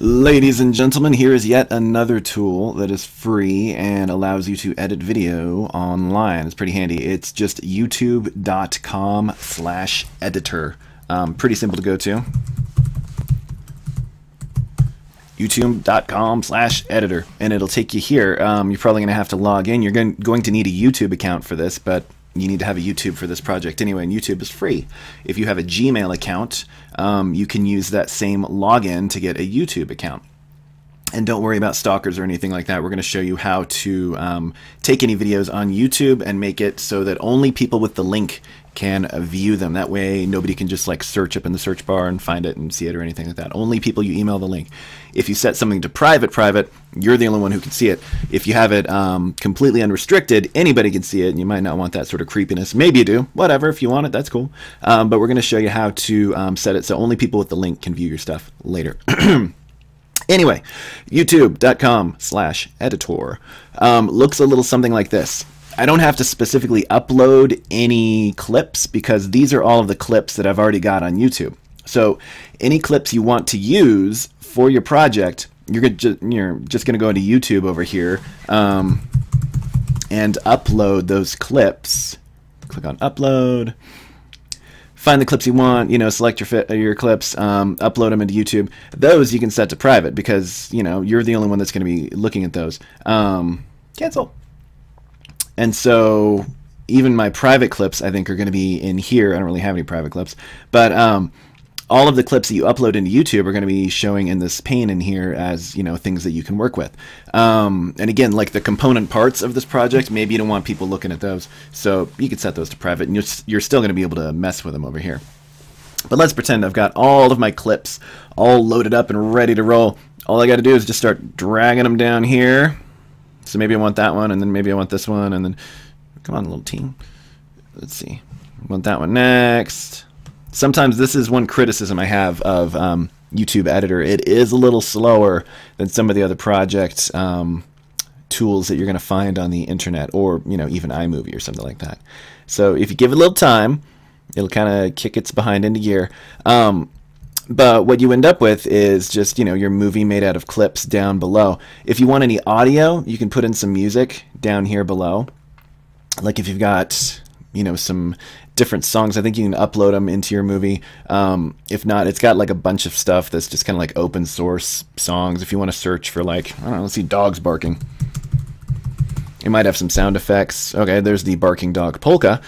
Ladies and gentlemen, here is yet another tool that is free and allows you to edit video online. It's pretty handy. It's just youtube.com/editor. Pretty simple to go to. youtube.com/editor, and it'll take you here. You're probably going to have to log in. You're going to need a YouTube account for this, but you need to have a YouTube for this project anyway, and YouTube is free. If you have a Gmail account, you can use that same login to get a YouTube account. And don't worry about stalkers or anything like that. We're going to show you how to take any videos on YouTube and make it so that only people with the link can view them. That way nobody can just like search up in the search bar and find it and see it or anything like that. Only people you email the link. If you set something to private, you're the only one who can see it. If you have it completely unrestricted, anybody can see it, and you might not want that sort of creepiness. Maybe you do. Whatever, if you want it, that's cool. But we're going to show you how to set it so only people with the link can view your stuff later. Anyway, youtube.com/editor looks a little something like this. I don't have to specifically upload any clips because these are all of the clips that I've already got on YouTube. So any clips you want to use for your project, you're just going to go into YouTube over here and upload those clips. Click on upload. Find the clips you want, select your clips, upload them into YouTube. Those you can set to private because, you're the only one that's going to be looking at those. Cancel. And so even my private clips, I think, are going to be in here. I don't really have any private clips. But all of the clips that you upload into YouTube are going to be showing in this pane in here as, things that you can work with. And again, like the component parts of this project, maybe you don't want people looking at those. So you can set those to private, and you're still going to be able to mess with them over here. But let's pretend I've got all of my clips all loaded up and ready to roll. All I got to do is just start dragging them down here. So maybe I want that one, and then maybe I want this one, and then, come on, little team. Let's see. I want that one next. Sometimes this is one criticism I have of YouTube Editor. It is a little slower than some of the other project tools that you're going to find on the internet, or even iMovie or something like that. So if you give it a little time, it'll kind of kick its behind into gear. But what you end up with is just, your movie made out of clips down below. If you want any audio, you can put in some music down here below. Like if you've got, some different songs, I think you can upload them into your movie. If not, it's got like a bunch of stuff that's just kind of like open source songs. If you want to search for like, I don't know, let's see, dogs barking. It might have some sound effects. Okay, there's the barking dog polka,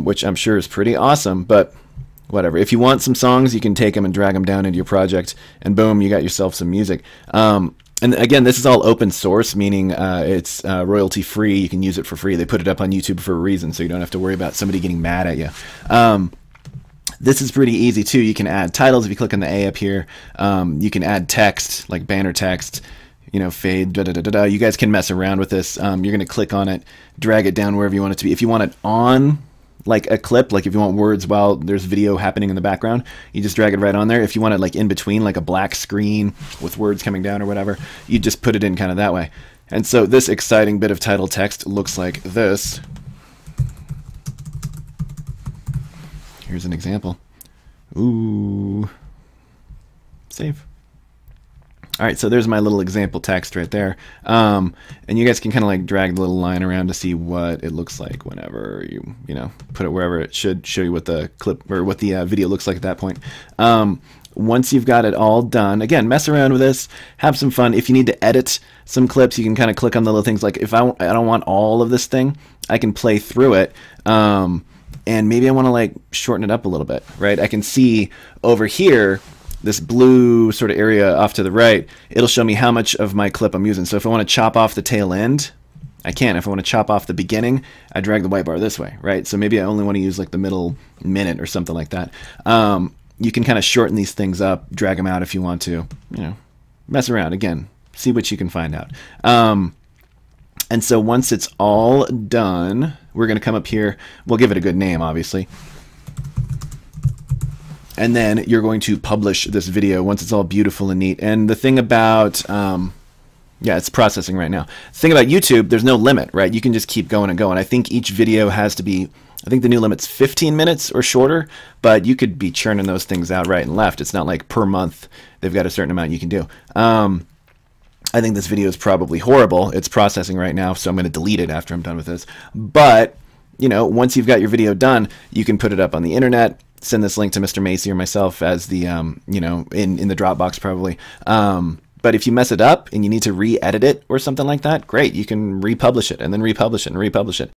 which I'm sure is pretty awesome, but whatever. If you want some songs, you can take them and drag them down into your project, and boom, you got yourself some music. And again, this is all open source, meaning it's royalty free. You can use it for free. They put it up on YouTube for a reason, so you don't have to worry about somebody getting mad at you. This is pretty easy too. You can add titles if you click on the A up here. You can add text, like banner text, fade, da-da-da-da-da. You guys can mess around with this. You're going to click on it, drag it down wherever you want it to be. If you want it on like a clip, like if you want words while there's video happening in the background, you just drag it right on there. If you want it like in between, like a black screen with words coming down or whatever, you just put it in kind of that way. And so this exciting bit of title text looks like this. Here's an example. Ooh. Save. All right, so there's my little example text right there. And you guys can kind of like drag the little line around to see what it looks like whenever you put it wherever it should show you what the clip or what the video looks like at that point. Once you've got it all done, again, mess around with this, have some fun. If you need to edit some clips, you can kind of click on the little things. Like if I don't want all of this thing, I can play through it. And maybe I want to like shorten it up a little bit, right? I can see over here, this blue sort of area off to the right, it'll show me how much of my clip I'm using. So if I want to chop off the tail end, I can. If I want to chop off the beginning, I drag the white bar this way, right? So maybe I only want to use like the middle minute or something like that. You can kind of shorten these things up, drag them out if you want to, mess around. Again, see what you can find out. And so once it's all done, we're going to come up here. We'll give it a good name, obviously. And then you're going to publish this video once it's all beautiful and neat. And the thing about Yeah, it's processing right now. The thing about YouTube, there's no limit, right? You can just keep going and going. I think each video has to be, I think the new limit's 15 minutes or shorter, but you could be churning those things out right and left. It's not like per month they've got a certain amount you can do. I think this video is probably horrible. It's processing right now, so I'm going to delete it after I'm done with this. But, you know, once you've got your video done, you can put it up on the internet, send this link to Mr. Macy or myself as the, you know, in the Dropbox probably. But if you mess it up and you need to re-edit it or something like that, great. You can republish it and then republish it and republish it.